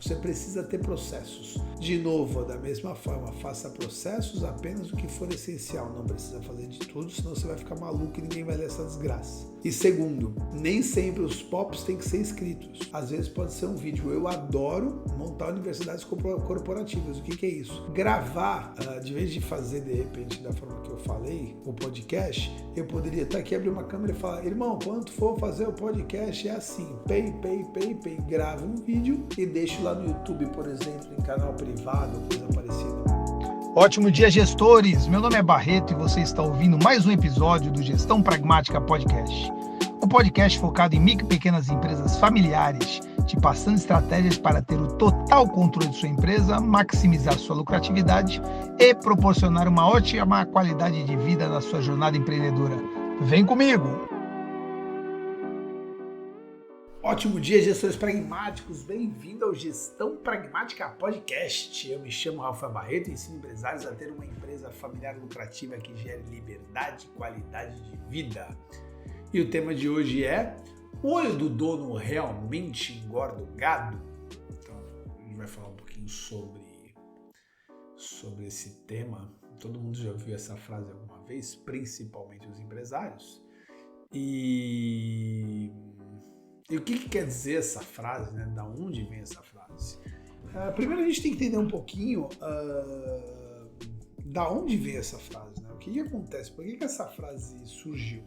Você precisa ter processos. De novo, da mesma forma, faça processos apenas o que for essencial. Não precisa fazer de tudo, senão você vai ficar maluco e ninguém vai ler essa desgraça. E segundo, nem sempre os POPs têm que ser escritos. Às vezes pode ser um vídeo. Eu adoro montar universidades corporativas. O que é isso? Gravar, de vez de fazer de repente da forma que eu falei, o podcast, eu poderia estar aqui, abrir uma câmera e falar: irmão, quando for fazer o podcast é assim, pay, grava um vídeo e deixo lá no YouTube, por exemplo, em canal privado, coisa parecida. Ótimo dia, gestores! Meu nome é Barreto e você está ouvindo mais um episódio do Gestão Pragmática Podcast. Um podcast focado em micro e pequenas empresas familiares, te passando estratégias para ter o total controle de sua empresa, maximizar sua lucratividade e proporcionar uma ótima qualidade de vida na sua jornada empreendedora. Vem comigo! Ótimo dia, gestores pragmáticos! Bem-vindo ao Gestão Pragmática Podcast. Eu me chamo Rafael Barreto e ensino empresários a ter uma empresa familiar lucrativa que gere liberdade e qualidade de vida. E o tema de hoje é: o olho do dono realmente engorda o gado? Então, a gente vai falar um pouquinho sobre esse tema. Todo mundo já ouviu essa frase alguma vez, principalmente os empresários. E o que quer dizer essa frase, né? Da onde vem essa frase? Primeiro a gente tem que entender um pouquinho da onde vem essa frase, né? O que acontece? Por que essa frase surgiu?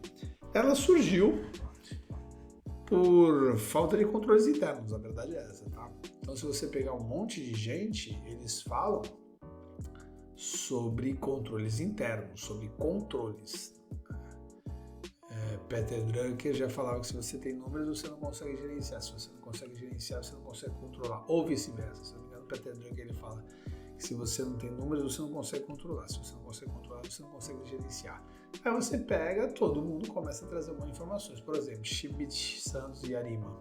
Ela surgiu por falta de controles internos, a verdade é essa, tá? Então, se você pegar um monte de gente, eles falam sobre controles internos, sobre controles. Peter Drucker já falava que se você tem números, você não consegue gerenciar. Se você não consegue gerenciar, você não consegue controlar. Ou vice-versa. Se não me engano, Peter Drucker ele fala que se você não tem números, você não consegue controlar. Se você não consegue controlar, você não consegue gerenciar. Aí você pega, todo mundo começa a trazer algumas informações. Por exemplo, Schmidt, Santos e Arima.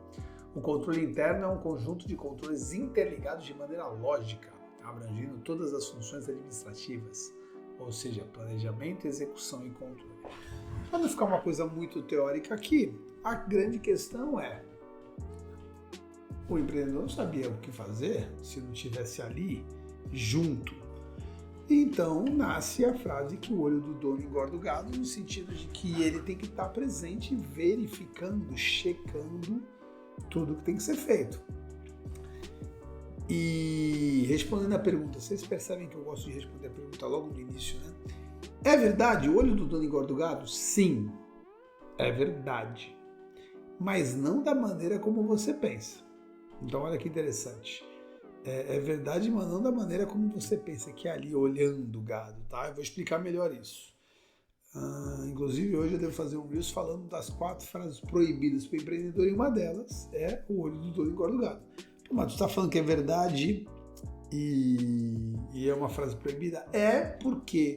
O controle interno é um conjunto de controles interligados de maneira lógica, abrangindo todas as funções administrativas, ou seja, planejamento, execução e controle. Para não ficar uma coisa muito teórica aqui, a grande questão é: o empreendedor não sabia o que fazer se não estivesse ali junto. Então nasce a frase que o olho do dono engorda o gado, no sentido de que ele tem que estar presente, verificando, checando tudo que tem que ser feito. E respondendo a pergunta, vocês percebem que eu gosto de responder a pergunta logo no início, né? É verdade, o olho do dono engorda o gado? Sim, é verdade. Mas não da maneira como você pensa. Então olha que interessante. É verdade, mas não da maneira como você pensa, que é ali olhando o gado, tá? Eu vou explicar melhor isso. Inclusive hoje eu devo fazer um Reels falando das 4 frases proibidas para o empreendedor, e uma delas é: o olho do dono engorda o gado. Mas tu está falando que é verdade e é uma frase proibida? É porque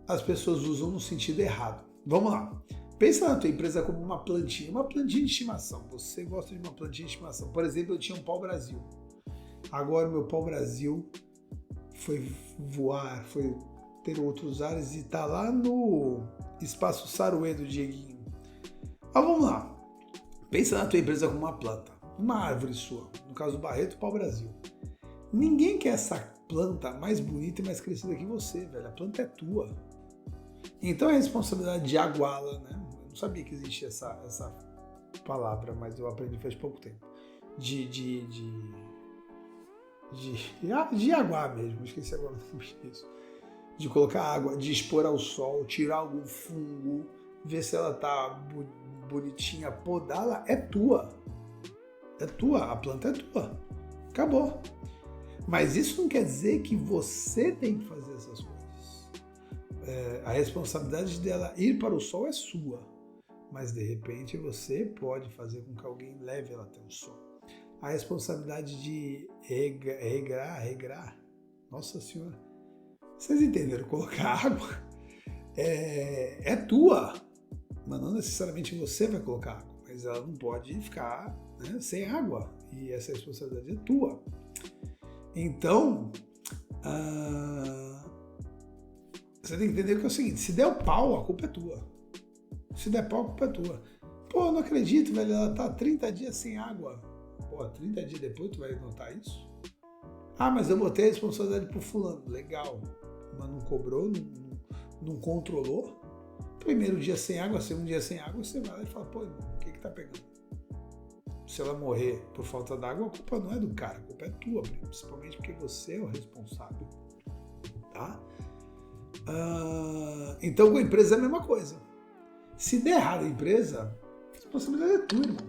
as pessoas usam no sentido errado. Vamos lá. Pensa na tua empresa como uma plantinha de estimação. Você gosta de uma plantinha de estimação. Por exemplo, eu tinha um pau-brasil. Agora o meu pau-brasil foi voar, foi ter outros ares e está lá no Espaço Saruê do Dieguinho. Mas vamos lá. Pensa na tua empresa como uma planta, uma árvore sua. No caso do Barreto, pau-brasil. Ninguém quer essa planta mais bonita e mais crescida que você, velho. A planta é tua. Então é responsabilidade de aguá-la, né? Eu não sabia que existia essa palavra, mas eu aprendi faz pouco tempo. De aguar mesmo, esqueci agora o nome disso. De colocar água, de expor ao sol, tirar algum fungo, ver se ela tá bonitinha, podá-la, é tua. É tua, a planta é tua. Acabou. Mas isso não quer dizer que você tem que fazer essas coisas. A responsabilidade dela ir para o sol é sua, mas de repente você pode fazer com que alguém leve ela até o sol. A responsabilidade de regrar, nossa senhora, vocês entenderam? Colocar água é tua, mas não necessariamente você vai colocar água, mas ela não pode ficar, né, sem água, e essa responsabilidade é tua. Então, você tem que entender que é o seguinte: se der o pau, a culpa é tua. Se der pau, a culpa é tua. Pô, eu não acredito, velho, ela tá 30 dias sem água. Pô, 30 dias depois tu vai notar isso? Ah, mas eu botei a responsabilidade pro fulano. Legal. Mas não cobrou, não controlou. Primeiro dia sem água, segundo dia sem água, você vai lá e fala, pô, irmão, o que tá pegando? Se ela morrer por falta d'água, a culpa não é do cara, a culpa é tua, principalmente porque você é o responsável, tá? Então com a empresa é a mesma coisa. Se der errado a empresa, a responsabilidade é tua, irmão.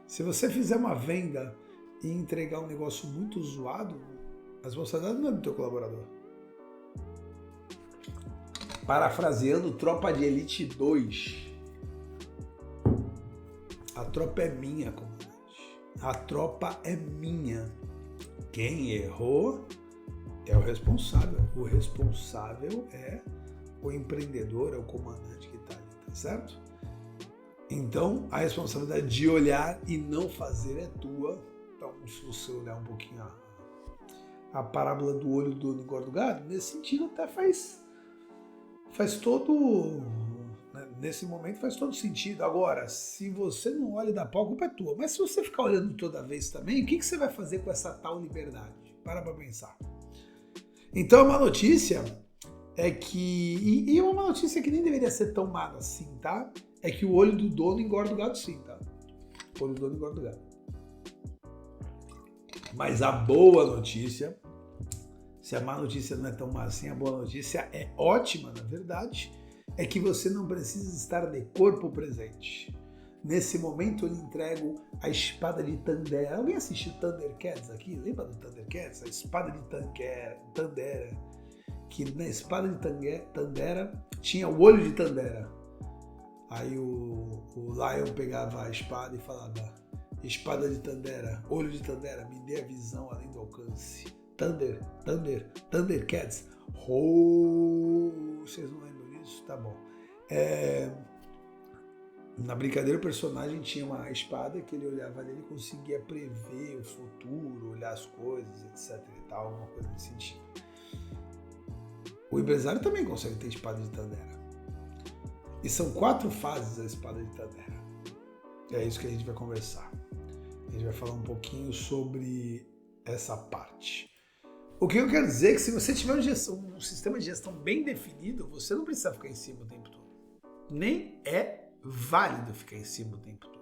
Se você fizer uma venda e entregar um negócio muito zoado, a responsabilidade não é do teu colaborador. Parafraseando Tropa de Elite 2. A tropa é minha, comandante. A tropa é minha. Quem errou é o responsável. O responsável é o empreendedor, é o comandante que está ali, tá certo? Então, a responsabilidade de olhar e não fazer é tua. Então, se você olhar um pouquinho a parábola do olho do dono engorda o gado, nesse sentido até faz todo... Nesse momento faz todo sentido. Agora, se você não olha e dá pau, a culpa é tua. Mas se você ficar olhando toda vez também, o que você vai fazer com essa tal liberdade? Para pensar. Então, uma notícia é que... E uma notícia que nem deveria ser tão má assim, tá? É que o olho do dono engorda o gado sim, tá? O olho do dono engorda o gado. Mas a boa notícia, se a má notícia não é tão má assim, a boa notícia é ótima, na verdade, é que você não precisa estar de corpo presente. Nesse momento eu lhe entrego a espada de Tandera. Alguém assistiu Thundercats aqui? Lembra do Thundercats? A espada de Tandera. Que na espada de Tandera tinha o olho de Tandera. Aí o Lion pegava a espada e falava: espada de Tandera, olho de Tandera, me dê a visão além do alcance. Thundercats. Vocês não lembram disso? Tá bom. Na brincadeira o personagem tinha uma espada que ele olhava nele e conseguia prever o futuro, olhar as coisas, etc e tal, uma coisa nesse sentido. O empresário também consegue ter espada de Tandera. E são 4 fases da espada de Tandera. É isso que a gente vai conversar. A gente vai falar um pouquinho sobre essa parte. O que eu quero dizer é que se você tiver um sistema de gestão bem definido, você não precisa ficar em cima o tempo todo. Nem é válido ficar em cima o tempo todo.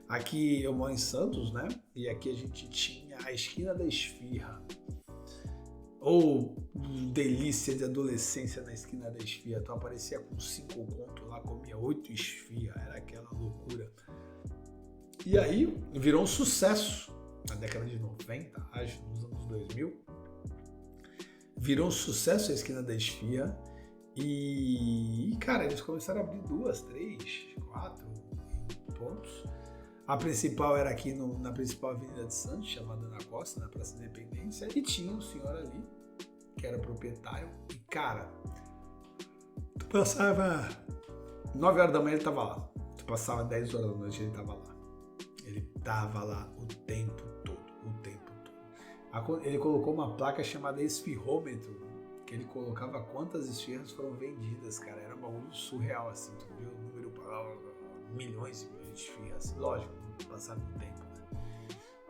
Aqui eu moro em Santos, né? E aqui a gente tinha a esquina da esfirra. Ou delícia de adolescência na esquina da esfirra. Tu aparecia com 5 contos lá, comia 8 esfirra. Era aquela loucura. E aí virou um sucesso na década de 90, acho, nos anos 2000. Virou um sucesso a esquina da esfirra. E, cara, eles começaram a abrir 2, 3, 4 pontos. A principal era aqui na principal avenida de Santos, chamada Ana Costa, na Praça da Independência. E tinha um senhor ali, que era proprietário. E, cara, tu passava 9 horas da manhã, ele tava lá. Tu passava 10 horas da noite, ele tava lá. Ele tava lá o tempo todo. Ele colocou uma placa chamada esfirrômetro, que ele colocava quantas esfirras foram vendidas, cara. Era um bagulho surreal, assim. Tu viu o número para milhões e milhões de esfirras. Lógico, passado o tempo, né?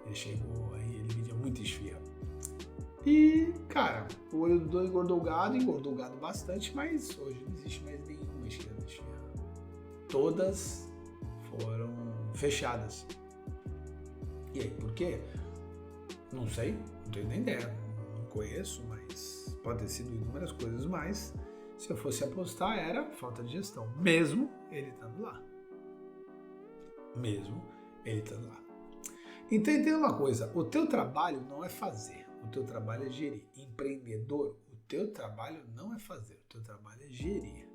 Ele chegou aí, ele vendia muita esfirra. E, cara, o olho do dono engordou o gado bastante, mas hoje não existe mais nenhuma esquina de esfirra. Todas foram fechadas. E aí, por quê? Não sei, não tenho nem ideia, não conheço, mas pode ter sido inúmeras coisas, mas se eu fosse apostar era falta de gestão, mesmo ele estando lá. Então entenda uma coisa, o teu trabalho não é fazer, o teu trabalho é gerir. Empreendedor, o teu trabalho não é fazer, o teu trabalho é gerir.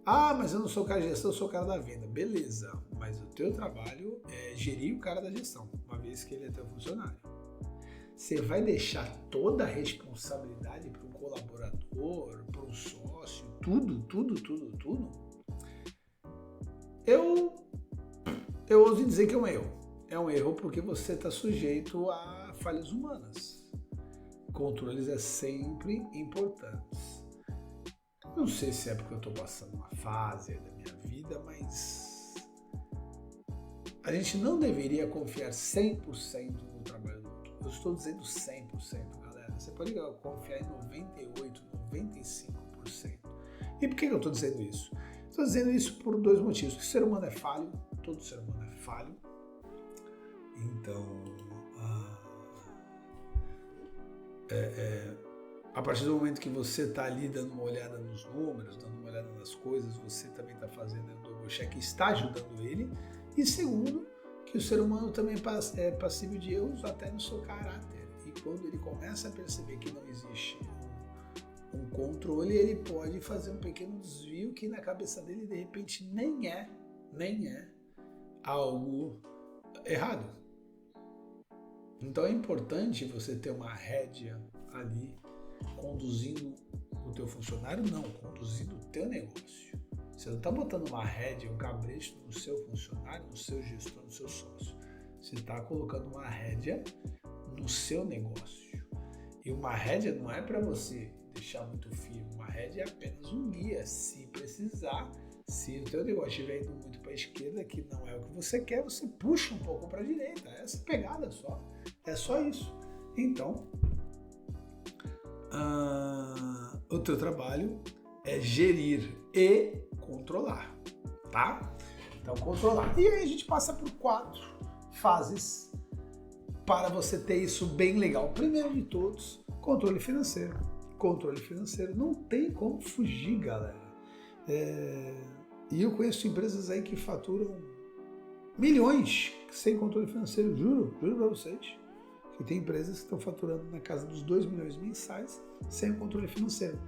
Ah, mas eu não sou o cara de gestão, eu sou o cara da venda. Beleza, mas o teu trabalho é gerir o cara da gestão, uma vez que ele é teu funcionário. Você vai deixar toda a responsabilidade para um colaborador, para um sócio, tudo? Eu ouso dizer que é um erro. É um erro porque você está sujeito a falhas humanas. Controles é sempre importantes. Não sei se é porque eu estou passando uma fase da minha vida, mas a gente não deveria confiar 100% no trabalho do outro. Eu estou dizendo 100%, galera. Você pode confiar em 98%, 95%. E por que eu estou dizendo isso? Estou dizendo isso por dois motivos. O ser humano é falho, todo ser humano é falho. Então, a partir do momento que você está ali dando uma olhada nos números, dando uma olhada nas coisas, você também está fazendo o double check, está ajudando ele. E segundo, que o ser humano também é passível de erros até no seu caráter. E quando ele começa a perceber que não existe um controle, ele pode fazer um pequeno desvio que na cabeça dele, de repente, nem é algo errado. Então é importante você ter uma rédea ali conduzindo o teu funcionário, não, conduzindo o teu negócio. Você não está botando uma rédea, um cabresto no seu funcionário, no seu gestor, no seu sócio. Você está colocando uma rédea no seu negócio. E uma rédea não é para você deixar muito firme. Uma rédea é apenas um guia. Se precisar, se o teu negócio estiver indo muito para a esquerda, que não é o que você quer, você puxa um pouco para a direita. Essa pegada só. É só isso. Então, o teu trabalho é gerir e controlar, tá? Então, controlar. E aí a gente passa por 4 fases para você ter isso bem legal. Primeiro de todos, controle financeiro. Controle financeiro não tem como fugir, galera. E eu conheço empresas aí que faturam milhões sem controle financeiro, juro para vocês. Que tem empresas que estão faturando na casa dos 2 milhões mensais sem controle financeiro.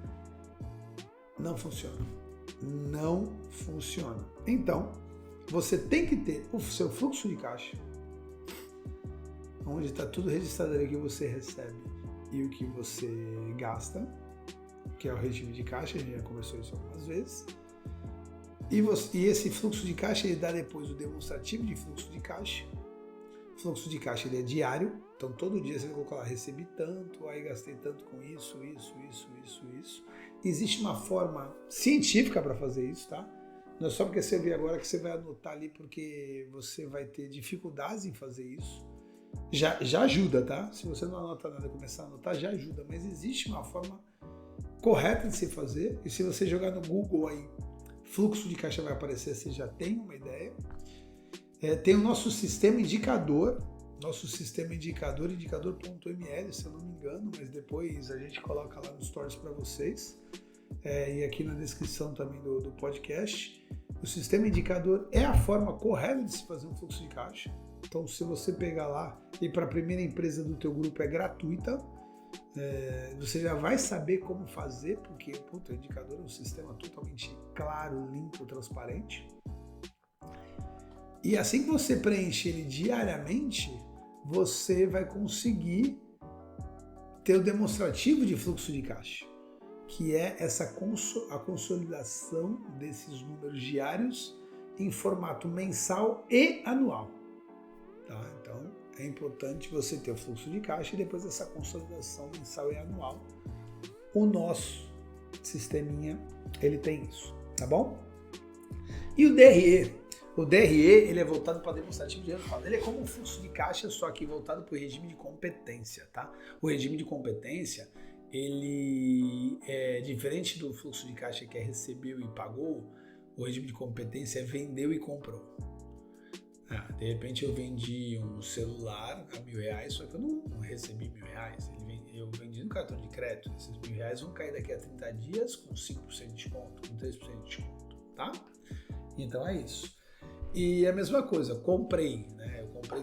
Não funciona. Não funciona. Então, você tem que ter o seu fluxo de caixa, onde está tudo registrado ali, o que você recebe e o que você gasta, que é o regime de caixa, a gente já conversou isso algumas vezes. E esse fluxo de caixa, ele dá depois o demonstrativo de fluxo de caixa. O fluxo de caixa ele é diário, então todo dia você vai colocar lá, recebi tanto, aí gastei tanto com isso. Existe uma forma científica para fazer isso, tá? Não é só porque você vê agora que você vai anotar ali porque você vai ter dificuldades em fazer isso. Já ajuda, tá? Se você não anota nada e começar a anotar, já ajuda. Mas existe uma forma correta de se fazer. E se você jogar no Google aí, fluxo de caixa vai aparecer, você já tem uma ideia. Tem o nosso sistema indicador, indicador.ml, se eu não me engano, mas depois a gente coloca lá nos stories para vocês. E aqui na descrição também do podcast. O sistema indicador é a forma correta de se fazer um fluxo de caixa. Então, se você pegar lá e para a primeira empresa do teu grupo é gratuita, você já vai saber como fazer, porque o indicador é um sistema totalmente claro, limpo, transparente. E assim que você preenche ele diariamente, você vai conseguir ter o demonstrativo de fluxo de caixa, que é a consolidação desses números diários em formato mensal e anual. Tá? Então, é importante você ter o fluxo de caixa e depois essa consolidação mensal e anual. O nosso sisteminha, ele tem isso, tá bom? E o DRE? O DRE, ele é voltado para demonstrativo de resultado. Ele é como um fluxo de caixa, só que voltado para o regime de competência, tá? O regime de competência, ele é diferente do fluxo de caixa que é recebeu e pagou. O regime de competência é vendeu e comprou. De repente eu vendi um celular a R$1.000, só que eu não recebi R$1.000. Eu vendi no cartão de crédito. Esses R$1.000 vão cair daqui a 30 dias com 5% de desconto, com 3% de desconto, tá? Então é isso. E a mesma coisa, comprei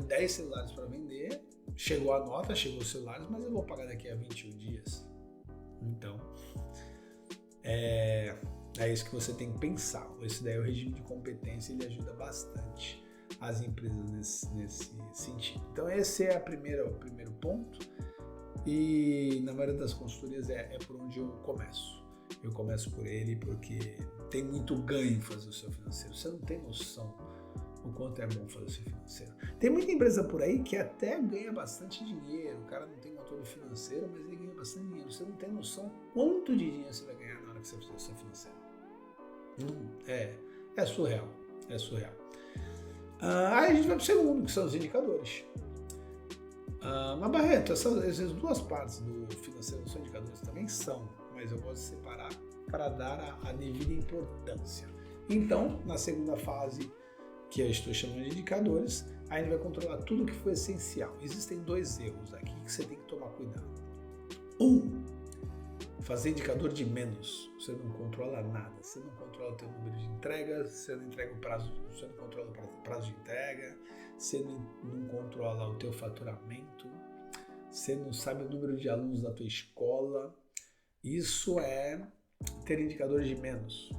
10 celulares para vender, chegou a nota, chegou os celulares, mas eu vou pagar daqui a 21 dias. Então, é isso que você tem que pensar. Esse daí é o regime de competência, ele ajuda bastante as empresas nesse sentido. Então esse é o primeiro ponto, e na maioria das consultorias é por onde eu começo. Eu começo por ele porque tem muito ganho em fazer o seu financeiro. Você não tem noção o quanto é bom fazer o seu financeiro. Tem muita empresa por aí que até ganha bastante dinheiro. O cara não tem controle financeiro, mas ele ganha bastante dinheiro. Você não tem noção quanto de dinheiro você vai ganhar na hora que você fizer o seu financeiro. É surreal. É surreal. Aí a gente vai para o segundo, que são os indicadores. Mas Barreto, essas duas partes do financeiro são indicadores também são, mas eu gosto de separar para dar a devida importância. Então, na segunda fase, que eu estou chamando de indicadores, aí a gente vai controlar tudo que foi essencial. Existem 2 erros aqui que você tem que tomar cuidado. Fazer indicador de menos. Você não controla nada. Você não controla o teu número de entregas, você não entrega o prazo, você não controla o prazo de entrega, você não controla o teu faturamento, você não sabe o número de alunos da tua escola. Isso é ter indicadores de menos.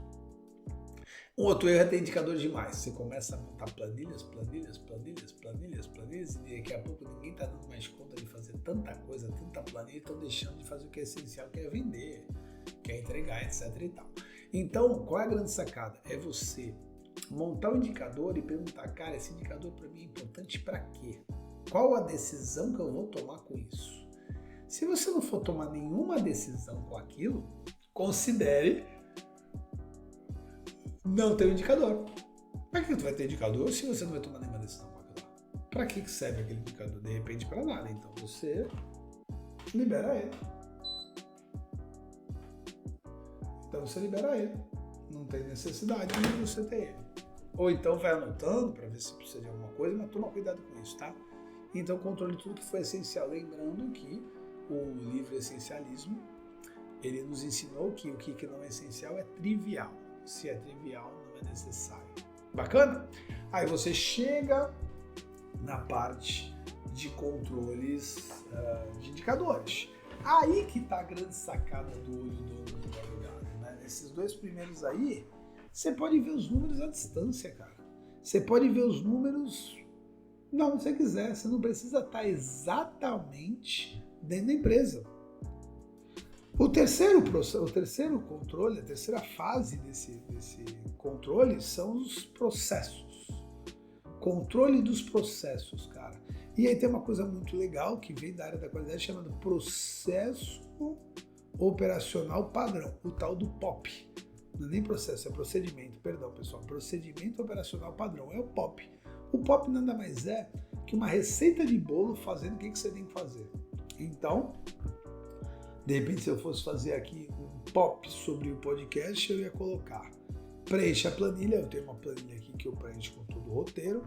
Um outro erro é ter indicadores de mais. Você começa a montar planilhas, e daqui a pouco ninguém está dando mais conta de fazer tanta coisa, tanta planilha, e estão deixando de fazer o que é essencial, que é vender, que é entregar, etc. e tal. Então, qual é a grande sacada? É você montar o indicador e perguntar, cara, esse indicador para mim é importante para quê? Qual a decisão que eu vou tomar com isso? Se você não for tomar nenhuma decisão com aquilo, considere não ter um indicador. Para que tu vai ter indicador se você não vai tomar nenhuma decisão com aquilo? Para que serve aquele indicador? De repente para nada. Então você libera ele. Não tem necessidade de você ter ele. Ou então vai anotando para ver se precisa de alguma coisa, mas toma cuidado com isso, tá? Então controle tudo que foi essencial. Lembrando que o livro Essencialismo, ele nos ensinou que o que não é essencial é trivial. Se é trivial, não é necessário. Bacana? Aí você chega na parte de controles de indicadores. Aí que está a grande sacada do olho do gado, né? Nesses 2 primeiros aí, você pode ver os números à distância, cara. Você pode ver os números onde você quiser. Você não precisa estar exatamente dentro da empresa. O terceiro controle, a terceira fase desse controle são os processos. Controle dos processos, cara. E aí tem uma coisa muito legal que vem da área da qualidade chamada processo operacional padrão, o tal do POP. Não é nem processo, é procedimento, perdão pessoal. Procedimento operacional padrão, é o POP. O POP nada mais é que uma receita de bolo fazendo o que você tem que fazer. Então, de repente, se eu fosse fazer aqui um POP sobre o podcast, eu ia colocar: preencha a planilha. Eu tenho uma planilha aqui que eu preencho com todo o roteiro.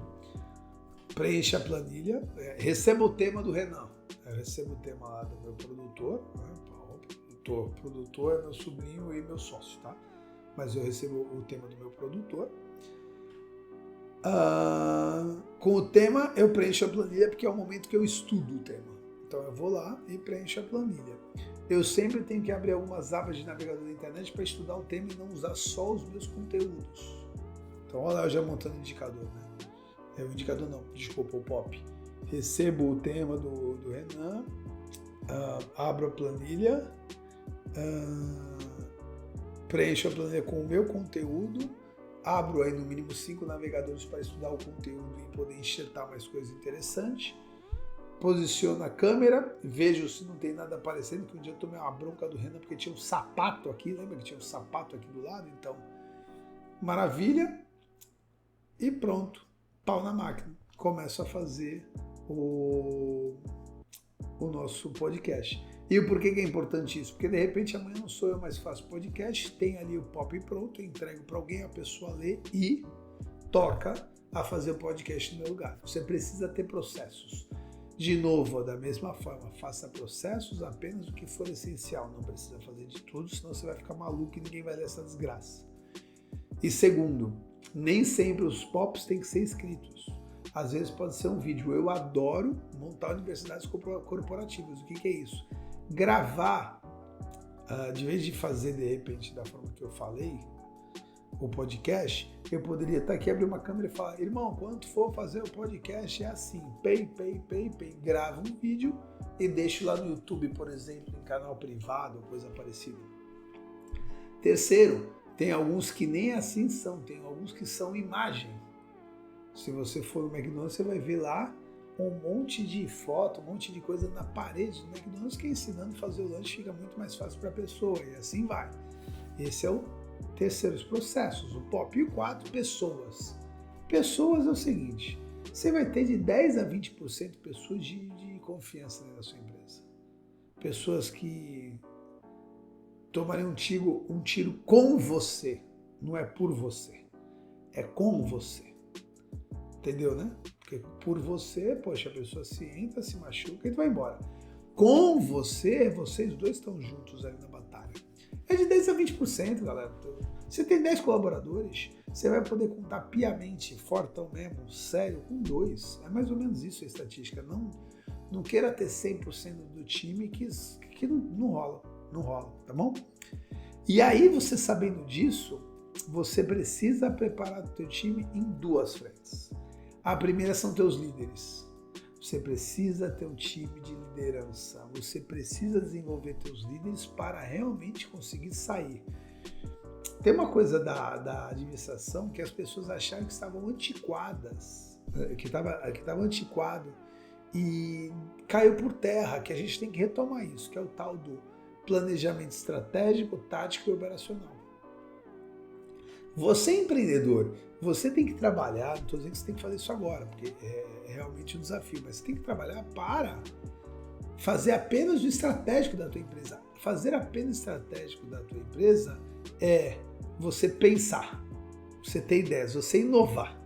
Preencha a planilha. Receba o tema do Renan. Eu recebo o tema lá do meu produtor. Né? O produtor é meu sobrinho e meu sócio, tá? Mas eu recebo o tema do meu produtor. Com o tema, eu preencho a planilha porque é o momento que eu estudo o tema. Então eu vou lá e preencho a planilha. Eu sempre tenho que abrir algumas abas de navegador da internet para estudar o tema e não usar só os meus conteúdos. Então olha lá eu já montando o indicador, né? O indicador não, desculpa, o POP. Recebo o tema do Renan, abro a planilha, preencho a planilha com o meu conteúdo, abro aí no mínimo 5 navegadores para estudar o conteúdo e poder enxertar mais coisas interessantes. Posiciono a câmera, vejo se não tem nada aparecendo, que um dia eu tomei uma bronca do Renan porque tinha um sapato aqui, lembra que tinha um sapato aqui do lado? Então, maravilha, e pronto, pau na máquina. Começo a fazer o nosso podcast. E o porquê que é importante isso? Porque de repente amanhã não sou eu mais faço podcast, tem ali o POP pronto, eu entrego para alguém, a pessoa lê e toca a fazer o podcast no meu lugar. Você precisa ter processos. De novo, da mesma forma, faça processos apenas o que for essencial. Não precisa fazer de tudo, senão você vai ficar maluco e ninguém vai ler essa desgraça. E segundo, nem sempre os POPs têm que ser escritos. Às vezes pode ser um vídeo. Eu adoro montar universidades corporativas. O que é isso? Gravar, de vez de fazer de repente da forma que eu falei, o podcast, eu poderia estar aqui, abrir uma câmera e falar: irmão, quando for fazer o podcast é assim, pay, grava um vídeo e deixo lá no YouTube, por exemplo, em canal privado ou coisa parecida. Terceiro, tem alguns que nem assim são, tem alguns que são imagem. Se você for no McDonald's, você vai ver lá um monte de foto, um monte de coisa na parede do McDonald's, que ensinando a fazer o lanche fica muito mais fácil para a pessoa, e assim vai. Esse é o terceiro, os processos, o POP. E o 4, pessoas. Pessoas é o seguinte, você vai ter de 10 a 20% de pessoas de confiança na sua empresa. Pessoas que tomariam um tiro com você, não é por você, é com você. Entendeu, né? Porque por você, poxa, a pessoa se entra, se machuca e vai embora. Com você, vocês dois estão juntos ali na batalha. É de 10 a 20%, galera. Você tem 10 colaboradores, você vai poder contar piamente, fortão mesmo, sério, com 2. É mais ou menos isso a estatística. Não queira ter 100% do time que não rola, tá bom? E aí, você sabendo disso, você precisa preparar o teu time em 2 frentes. A primeira são teus líderes. Você precisa ter um time de liderança. Você precisa desenvolver teus líderes para realmente conseguir sair. Tem uma coisa da administração que as pessoas acharam que estavam antiquadas, que estava antiquado e caiu por terra, que a gente tem que retomar isso, que é o tal do planejamento estratégico, tático e operacional. Você é empreendedor, você tem que trabalhar, não estou dizendo que você tem que fazer isso agora, porque é realmente um desafio, mas você tem que trabalhar para fazer apenas o estratégico da tua empresa. Fazer apenas o estratégico da tua empresa é você pensar, você ter ideias, você inovar.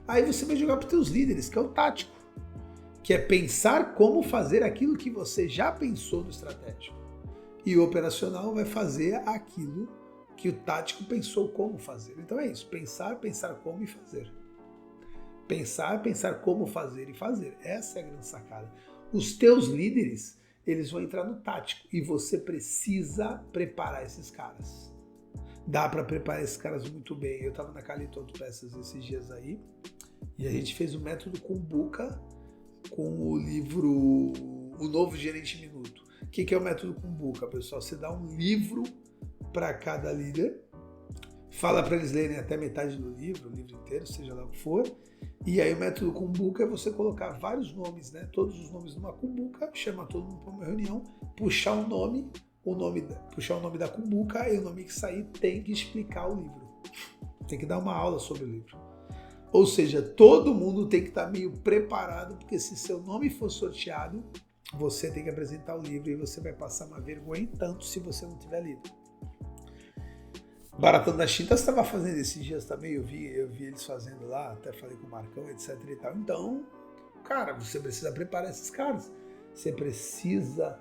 Aí você vai jogar para os teus líderes, que é o tático, que é pensar como fazer aquilo que você já pensou no estratégico. E o operacional vai fazer aquilo que o tático pensou como fazer. Então é isso, pensar como e fazer. Pensar como fazer e fazer. Essa é a grande sacada. Os teus líderes, eles vão entrar no tático e você precisa preparar esses caras. Dá para preparar esses caras muito bem. Eu estava na Calito Autopeças esses dias aí e a gente fez o método Kumbuka com o livro O Novo Gerente Minuto. O que é o método Kumbuka, pessoal? Você dá um livro para cada líder, fala para eles lerem até metade do livro, o livro inteiro, seja lá o que for, e aí o método Kumbuka é você colocar vários nomes, né? Todos os nomes numa Kumbuka, chamar todo mundo para uma reunião, puxar o nome da Kumbuka e o nome que sair tem que explicar o livro. Tem que dar uma aula sobre o livro. Ou seja, todo mundo tem que estar meio preparado, porque se seu nome for sorteado, você tem que apresentar o livro e você vai passar uma vergonha em tanto se você não tiver lido. Baratão da Chinta estava fazendo esses dias também, eu vi eles fazendo lá, até falei com o Marcão, etc e tal. Então, cara, você precisa preparar esses caras. Você precisa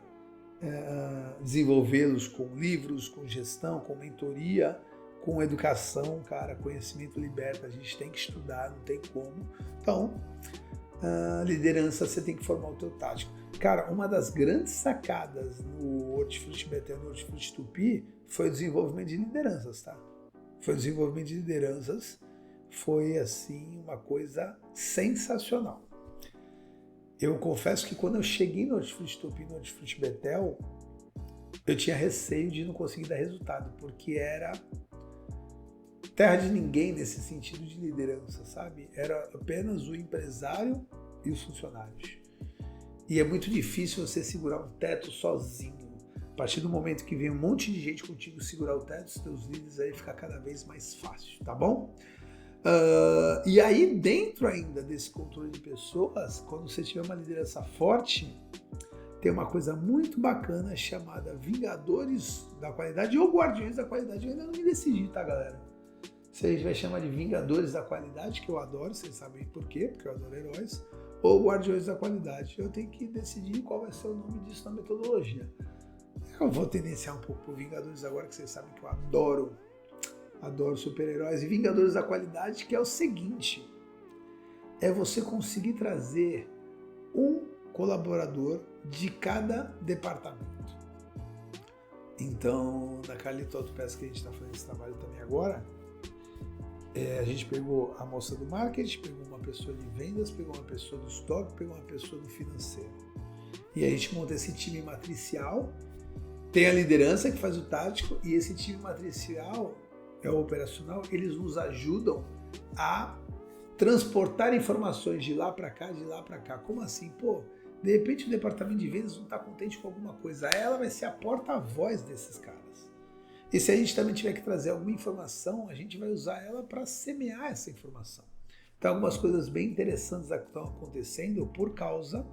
desenvolvê-los com livros, com gestão, com mentoria, com educação, cara, conhecimento liberta. A gente tem que estudar, não tem como. Então, liderança, você tem que formar o teu tático. Cara, uma das grandes sacadas no Hortifruti Betel e no Hortifruti Tupi foi o desenvolvimento de lideranças, tá? Foi, assim, uma coisa sensacional. Eu confesso que quando eu cheguei no Hortifruti Tupi e no Hortifruti Betel, eu tinha receio de não conseguir dar resultado, porque era terra de ninguém nesse sentido de liderança, sabe? Era apenas o empresário e os funcionários. E é muito difícil você segurar um teto sozinho. A partir do momento que vem um monte de gente contigo segurar o teto, os teus líderes aí fica cada vez mais fácil, tá bom? E aí, dentro ainda desse controle de pessoas, quando você tiver uma liderança forte, tem uma coisa muito bacana chamada Vingadores da Qualidade ou Guardiões da Qualidade. Eu ainda não me decidi, tá, galera? Se a gente vai chamar de Vingadores da Qualidade, que eu adoro, vocês sabem por quê, porque eu adoro heróis, ou Guardiões da Qualidade. Eu tenho que decidir qual vai ser o nome disso na metodologia. Eu vou tendenciar um pouco por Vingadores agora, que vocês sabem que eu adoro super-heróis. E Vingadores da Qualidade, que é o seguinte, é você conseguir trazer um colaborador de cada departamento. Então, na Calito Autopeças que a gente está fazendo esse trabalho também agora, a gente pegou a moça do marketing, pegou uma pessoa de vendas, pegou uma pessoa do estoque, pegou uma pessoa do financeiro. E a gente monta esse time matricial, tem a liderança que faz o tático, e esse time matricial, é o operacional, eles nos ajudam a transportar informações de lá para cá, de lá para cá. Como assim? Pô, de repente o departamento de vendas não está contente com alguma coisa. Ela vai ser a porta-voz desses caras. E se a gente também tiver que trazer alguma informação, a gente vai usar ela para semear essa informação. Então, algumas coisas bem interessantes estão acontecendo por causa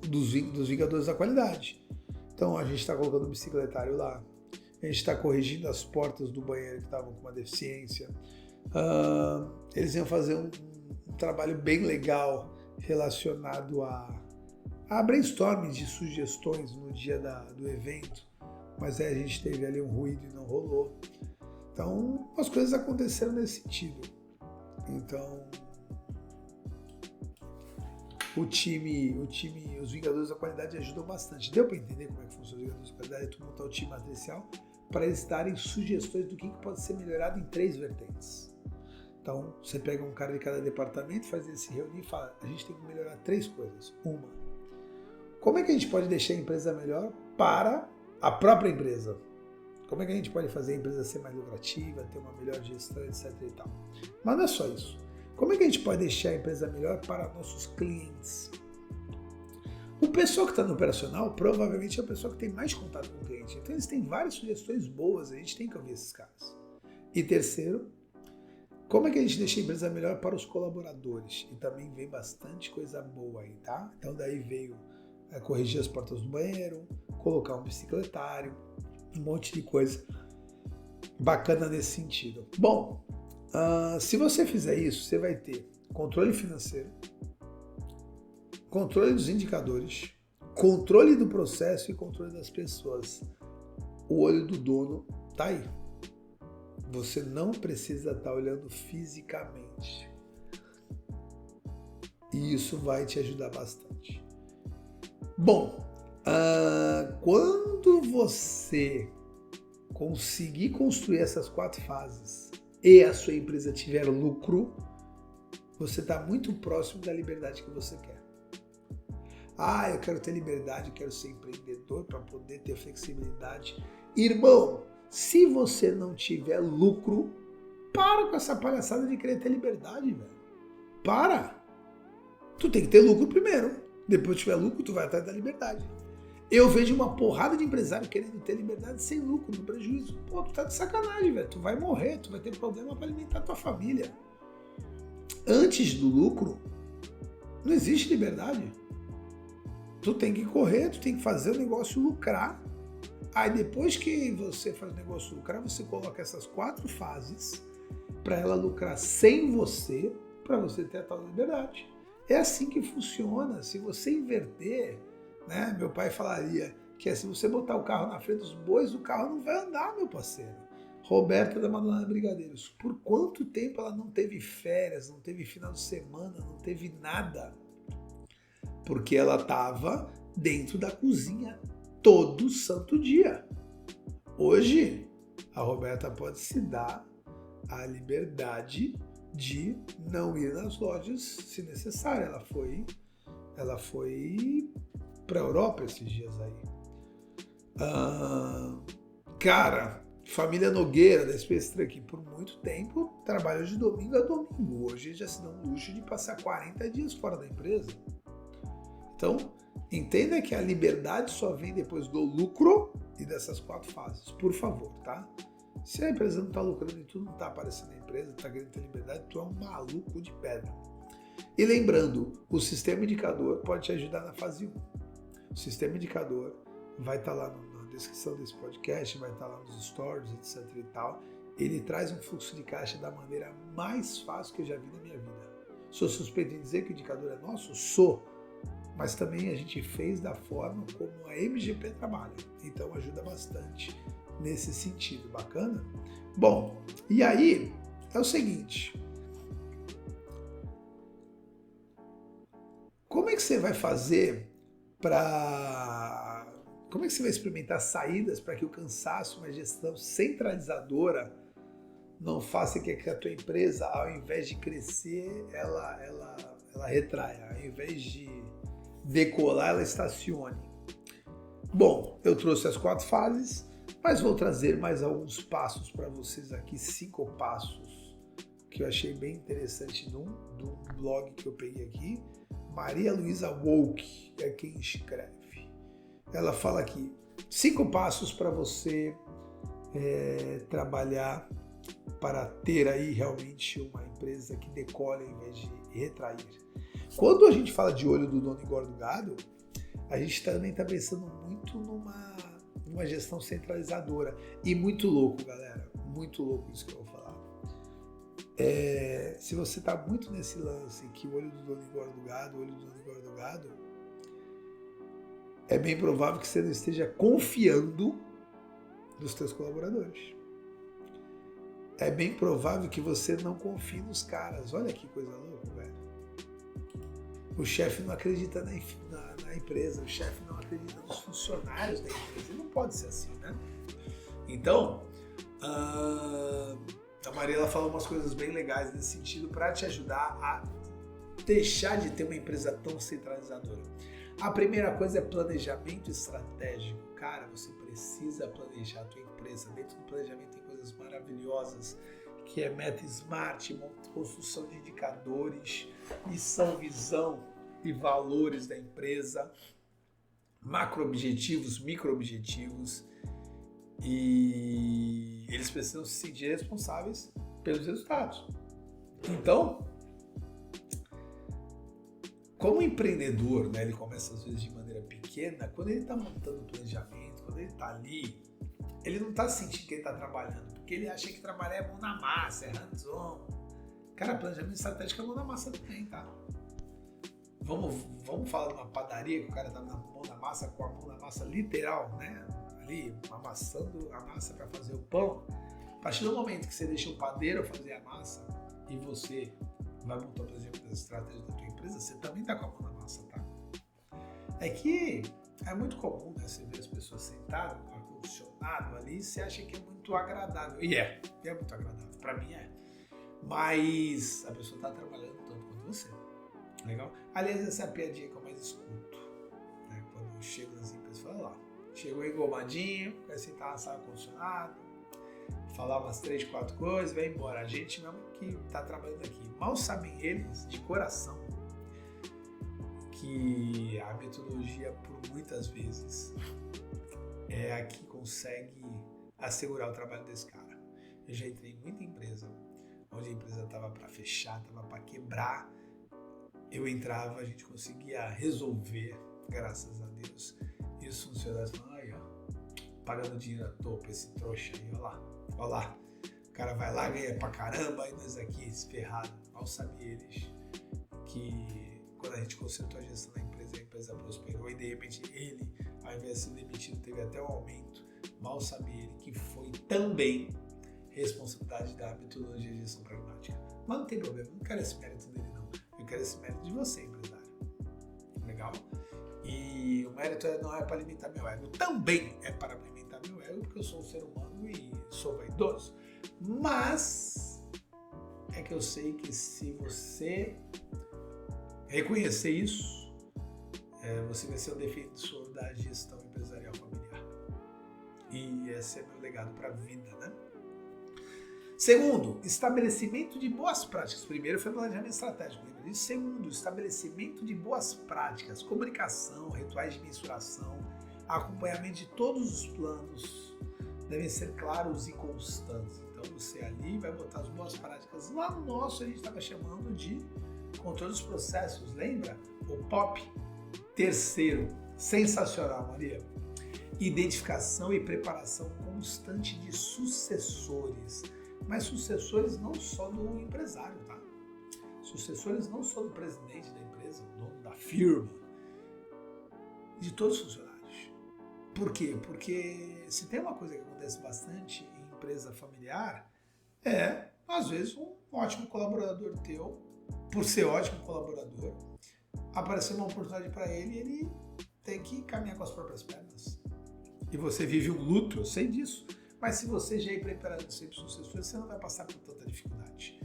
dos Vingadores da Qualidade. Então, a gente está colocando um bicicletário lá, a gente está corrigindo as portas do banheiro que estavam com uma deficiência. Eles iam fazer um trabalho bem legal relacionado a brainstorming de sugestões no dia do evento, mas aí a gente teve ali um ruído e não rolou. Então, as coisas aconteceram nesse sentido. Então, o time, os Vingadores da Qualidade ajudou bastante. Deu para entender como é que funciona os Vingadores da Qualidade? Tu montar o time matricial para eles darem sugestões do que pode ser melhorado em 3 vertentes. Então, você pega um cara de cada departamento, faz ele se reunir e fala, a gente tem que melhorar 3 coisas. Uma, como é que a gente pode deixar a empresa melhor para a própria empresa? Como é que a gente pode fazer a empresa ser mais lucrativa, ter uma melhor gestão, etc. e tal. Mas não é só isso. Como é que a gente pode deixar a empresa melhor para nossos clientes? O pessoal que está no operacional provavelmente é a pessoa que tem mais contato com o cliente. Então eles têm várias sugestões boas, a gente tem que ouvir esses caras. E terceiro, como é que a gente deixa a empresa melhor para os colaboradores? E também vem bastante coisa boa aí, tá? Então daí veio corrigir as portas do banheiro, colocar um bicicletário, um monte de coisa bacana nesse sentido. Bom, se você fizer isso, você vai ter controle financeiro, controle dos indicadores, controle do processo e controle das pessoas. O olho do dono tá aí. Você não precisa estar olhando fisicamente. E isso vai te ajudar bastante. Bom, quando você conseguir construir essas 4 fases e a sua empresa tiver lucro, você está muito próximo da liberdade que você quer. Eu quero ter liberdade, eu quero ser empreendedor para poder ter flexibilidade. Irmão, se você não tiver lucro, para com essa palhaçada de querer ter liberdade, velho. Para! Tu tem que ter lucro primeiro. Depois que tiver lucro, tu vai atrás da liberdade. Eu vejo uma porrada de empresário querendo ter liberdade sem lucro, no prejuízo. Pô, tu tá de sacanagem, velho. Tu vai morrer, tu vai ter problema para alimentar tua família. Antes do lucro, não existe liberdade. Tu tem que correr, tu tem que fazer o negócio lucrar. Aí depois que você faz o negócio lucrar, você coloca essas 4 fases para ela lucrar sem você, para você ter a tal liberdade. É assim que funciona. Se você inverter, né? Meu pai falaria que se você botar o carro na frente dos bois, o carro não vai andar, meu parceiro. Roberta da Madalena Brigadeiros, por quanto tempo ela não teve férias, não teve final de semana, não teve nada? Porque ela estava dentro da cozinha todo santo dia. Hoje, a Roberta pode se dar a liberdade de não ir nas lojas se necessário. Ela foi para a Europa esses dias aí. Cara, família Nogueira da Space Truck, por muito tempo trabalhou de domingo a domingo. Hoje já se dá um luxo de passar 40 dias fora da empresa. Então, entenda que a liberdade só vem depois do lucro e dessas 4 fases, por favor, tá? Se a empresa não está lucrando e tudo não está aparecendo na empresa, está querendo ter liberdade, tu é um maluco de pedra. E lembrando, o sistema indicador pode te ajudar na fase 1. O sistema indicador vai estar lá na descrição desse podcast, vai estar lá nos stories, etc e tal. Ele traz um fluxo de caixa da maneira mais fácil que eu já vi na minha vida. Sou suspeito em dizer que o indicador é nosso? Sou. Mas também a gente fez da forma como a MGP trabalha. Então ajuda bastante nesse sentido. Bacana? Bom, e aí é o seguinte. Como é que você vai fazer Como é que você vai experimentar saídas para que o cansaço, uma gestão centralizadora, não faça que a tua empresa, ao invés de crescer, ela retraia. Ao invés de decolar, ela estacione. Bom, eu trouxe as 4 fases, mas vou trazer mais alguns passos para vocês aqui, 5 passos que eu achei bem interessante do blog que eu peguei aqui, Maria Luísa Wolk é quem escreve. Ela fala aqui, 5 passos para você trabalhar para ter aí realmente uma empresa que decole em vez de retrair. Quando a gente fala de olho do dono engorda o gado, a gente também está pensando muito numa gestão centralizadora. E muito louco, galera. Muito louco isso que eu vou falar. Se você está muito nesse lance que o olho do dono engorda o gado, o olho do dono engorda o gado, é bem provável que você não esteja confiando nos seus colaboradores. É bem provável que você não confie nos caras. Olha que coisa louca, velho. O chefe não acredita na empresa, o chefe não acredita nos funcionários da empresa. Não pode ser assim, né? Então, a Mariela fala umas coisas bem legais nesse sentido para te ajudar a deixar de ter uma empresa tão centralizadora. A primeira coisa é planejamento estratégico. Cara, você precisa planejar a tua empresa. Dentro do planejamento tem coisas maravilhosas, que é meta smart, construção de indicadores, missão, visão e valores da empresa, macro-objetivos, micro-objetivos, e eles precisam se sentir responsáveis pelos resultados. Então, como empreendedor, né, ele começa às vezes de maneira pequena, quando ele está montando o planejamento, quando ele está ali, ele não está sentindo que ele está trabalhando, porque ele acha que trabalhar é mão na massa, é hands-on. Cara, planejamento estratégico é mão na massa também, tá? Vamos falar de uma padaria que o cara tá na mão na massa, com a mão na massa literal, né? Ali, amassando a massa para fazer o pão. A partir do momento que você deixa o padeiro fazer a massa e você vai montar, por exemplo, as estratégias da tua empresa, você também tá com a mão na massa, tá? É que é muito comum, né? Você ver as pessoas sentadas com ar-condicionado ali e você acha que é muito agradável. E é muito agradável. Para mim é. Mas a pessoa tá trabalhando tanto quanto você. Legal? Aliás, essa é a piadinha que eu mais escuto. Né? Quando eu chego nas empresas, fala lá. Chegou engomadinho, vai sentar na sala condicionada, falar umas 3, 4 coisas, vai embora. A gente mesmo que tá trabalhando aqui. Mal sabem eles, de coração, que a metodologia, por muitas vezes, é a que consegue assegurar o trabalho desse cara. Eu já entrei em muita empresa, onde a empresa estava para fechar, estava para quebrar. Eu entrava, a gente conseguia resolver, graças a Deus. E os funcionários falavam, aí ó, pagando dinheiro à toa pra esse trouxa aí, ó lá. O cara vai lá, ganha pra caramba, e nós aqui, esferrados. Mal sabia eles que quando a gente consertou a gestão da empresa, a empresa prosperou e de repente ele, ao invés de ser demitido, teve até um aumento. Mal sabia ele que foi também responsabilidade da metodologia de gestão pragmática. Mas não tem problema, não quero esse mérito dele não. Eu quero esse mérito de você, empresário. Legal? E o mérito não é para alimentar meu ego. Também é para alimentar meu ego, porque eu sou um ser humano e sou vaidoso. Mas é que eu sei que se você reconhecer isso, você vai ser o defensor da gestão empresarial familiar. E esse é meu legado para a vida, né? Segundo, estabelecimento de boas práticas. Primeiro foi planejamento estratégico, lembra disso? Segundo, estabelecimento de boas práticas, comunicação, rituais de mensuração, acompanhamento de todos os planos devem ser claros e constantes. Então você ali vai botar as boas práticas. Lá no nosso a gente estava chamando de controle dos processos, lembra? O POP. Terceiro, sensacional, Maria. Identificação e preparação constante de sucessores. Mas sucessores não só do empresário, tá? Sucessores não só do presidente da empresa, o dono da firma, de todos os funcionários. Por quê? Porque se tem uma coisa que acontece bastante em empresa familiar, às vezes, um ótimo colaborador teu, por ser ótimo colaborador, apareceu uma oportunidade para ele e ele tem que caminhar com as próprias pernas. E você vive um luto, eu sei disso. Mas se você já ir preparando sempre sucessores, você não vai passar por tanta dificuldade.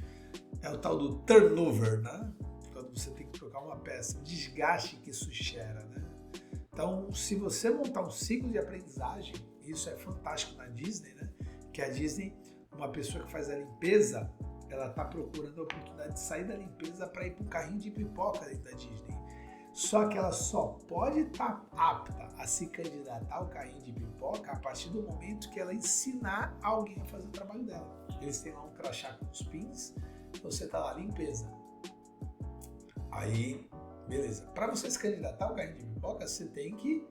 É o tal do turnover, né? Quando você tem que trocar uma peça, o desgaste que isso gera, né? Então, se você montar um ciclo de aprendizagem, isso é fantástico na Disney, né? Que a Disney, uma pessoa que faz a limpeza, ela está procurando a oportunidade de sair da limpeza para ir para um carrinho de pipoca dentro da Disney. Só que ela só pode estar apta a se candidatar ao carrinho de pipoca a partir do momento que ela ensinar alguém a fazer o trabalho dela. Eles têm lá um crachá com os pins, você tá lá, limpeza. Aí, beleza. Para você se candidatar ao carrinho de pipoca, você tem que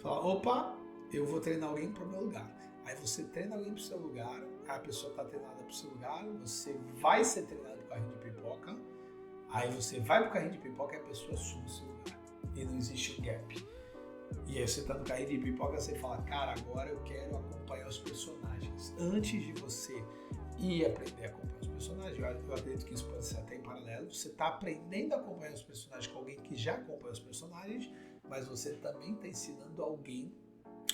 falar, opa, eu vou treinar alguém para o meu lugar. Aí você treina alguém para o seu lugar, a pessoa está treinada para o seu lugar, você vai ser treinado para o carrinho de pipoca, aí você vai para o carrinho de pipoca e a pessoa assume o seu lugar. E não existe um gap. E aí você está no carrinho de pipoca, você fala, cara, agora eu quero acompanhar os personagens. Antes de você ir aprender a acompanhar os personagens, eu acredito que isso pode ser até em paralelo, você está aprendendo a acompanhar os personagens com alguém que já acompanha os personagens, mas você também está ensinando alguém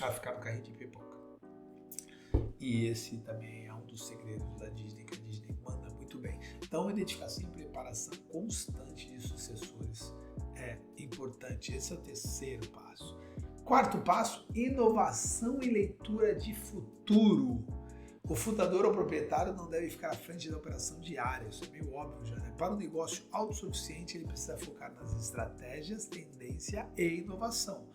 a ficar no carrinho de pipoca. E esse também é um dos segredos da Disney, que a Disney manda muito bem. Então, identificação e preparação constante de sucessores é importante. Esse é o terceiro passo. Quarto passo, inovação e leitura de futuro. O fundador ou proprietário não deve ficar à frente da operação diária, isso é meio óbvio já, né? Para um negócio autossuficiente, ele precisa focar nas estratégias, tendência e inovação.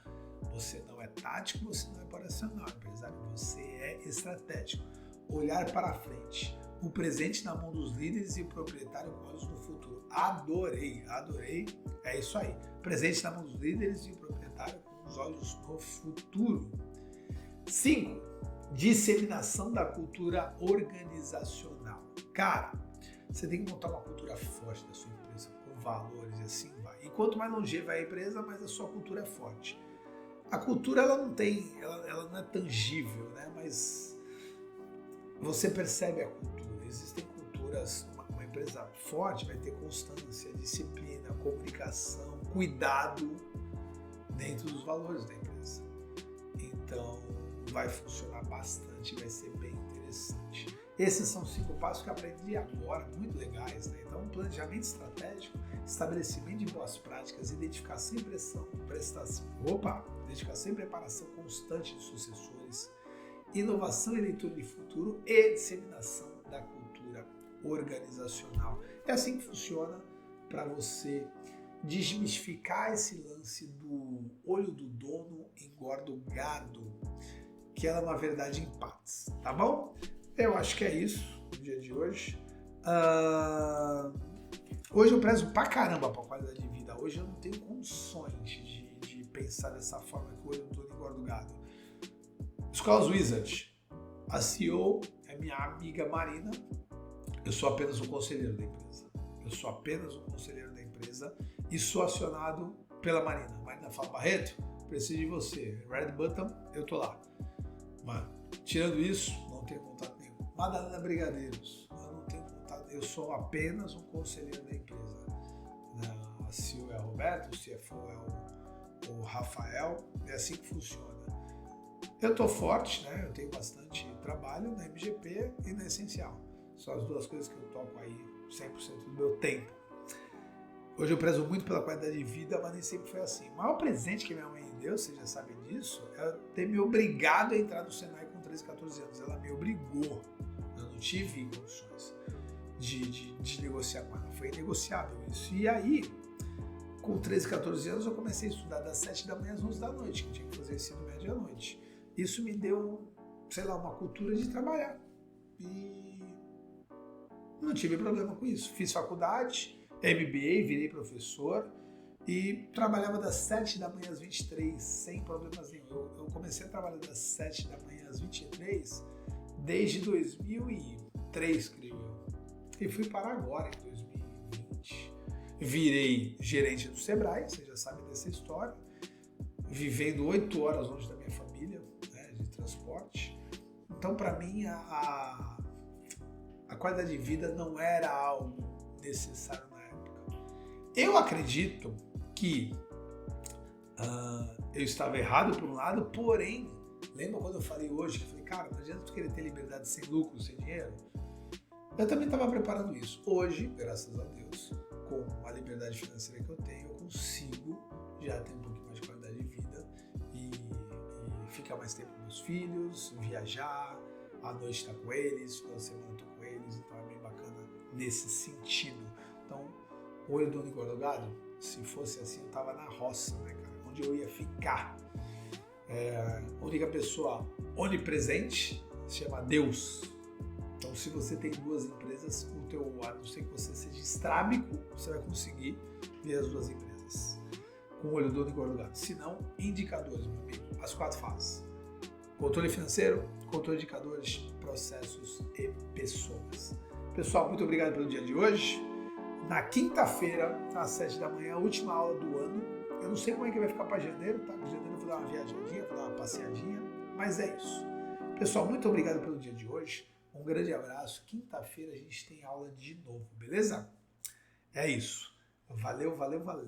Você não é tático, você não é operacional, empresário, você é estratégico. Olhar para frente, o presente na mão dos líderes e o proprietário com olhos no futuro. Adorei, é isso aí. Presente na mão dos líderes e o proprietário com os olhos no futuro. 5. Disseminação da cultura organizacional. Cara, você tem que montar uma cultura forte da sua empresa, com valores e assim vai. E quanto mais longeva é a empresa, mais a sua cultura é forte. A cultura ela não é tangível, né? Mas você percebe a cultura. Existem culturas, uma empresa forte vai ter constância, disciplina, comunicação, cuidado dentro dos valores da empresa. Então vai funcionar bastante, vai ser bem interessante. Esses são 5 passos que eu aprendi agora, muito legais, né? Então, planejamento estratégico, estabelecimento de boas práticas, identificação e dedicação e preparação constante de sucessores, inovação e leitura de futuro e disseminação da cultura organizacional. É assim que funciona para você desmistificar esse lance do olho do dono engorda o gado, que ela é uma verdade em partes, tá bom? Eu acho que é isso no dia de hoje. Hoje eu prezo pra caramba pra qualidade de vida. Hoje eu não tenho condições de pensar dessa forma que o olho do dono engorda o gado. Escolas Wizard. A CEO é minha amiga Marina. Eu sou apenas um conselheiro da empresa. E sou acionado pela Marina. A Marina fala, Barreto, preciso de você. Red Button, eu tô lá. Mas, tirando isso, não tenho contato nenhum. Madalena Brigadeiros, eu não tenho contato, eu sou apenas um conselheiro da empresa. A CEO é o Roberto, o CFO é o Rafael, é assim que funciona. Eu tô forte, né? Eu tenho bastante trabalho na MGP e na Essencial. São as duas coisas que eu toco aí 100% do meu tempo. Hoje eu prezo muito pela qualidade de vida, mas nem sempre foi assim. O maior presente que minha mãe me deu, vocês já sabem disso, é ter me obrigado a entrar no Senai com 13, 14 anos. Ela me obrigou. Eu não tive condições de negociar com ela. Foi inegociável isso. E aí, com 13, 14 anos, eu comecei a estudar das 7 da manhã às 11 da noite, que eu tinha que fazer ensino médio à noite. Isso me deu, sei lá, uma cultura de trabalhar. E não tive problema com isso. Fiz faculdade, MBA, virei professor e trabalhava das 7 da manhã às 23, sem problemas nenhum. Eu comecei a trabalhar das 7 da manhã às 23 desde 2003, creio eu. E fui para agora, em 2020. Virei gerente do Sebrae, vocês já sabem dessa história, vivendo 8 horas longe da minha família, né, de transporte. Então, para mim, a qualidade de vida não era algo necessário na época. Eu acredito que eu estava errado por um lado, porém, lembra quando eu falei hoje, que eu falei, cara, não adianta tu querer ter liberdade sem lucro, sem dinheiro? Eu também estava preparando isso. Hoje, graças a Deus, com a liberdade financeira que eu tenho, eu consigo já ter um pouquinho mais de qualidade de vida e ficar mais tempo com meus filhos, viajar, à noite estar com eles, toda semana estou com eles, então é bem bacana nesse sentido. Então, o olho do dono engorda o gado? Se fosse assim, eu tava na roça, né, cara? Onde eu ia ficar. A única pessoa onipresente se chama Deus. Então, se você tem 2 empresas, a não ser que você seja estrábico, você vai conseguir ver as 2 empresas com o olho dono e gordo gato. Se não, indicadores, meu amigo. As 4 fases. Controle financeiro, controle de indicadores, processos e pessoas. Pessoal, muito obrigado pelo dia de hoje. Na quinta-feira, às 7 da manhã, a última aula do ano. Eu não sei como é que vai ficar para janeiro, tá? Para janeiro eu vou dar uma viajadinha, vou dar uma passeadinha, mas é isso. Pessoal, muito obrigado pelo dia de hoje. Um grande abraço. Quinta-feira a gente tem aula de novo, beleza? É isso. Valeu, valeu, valeu.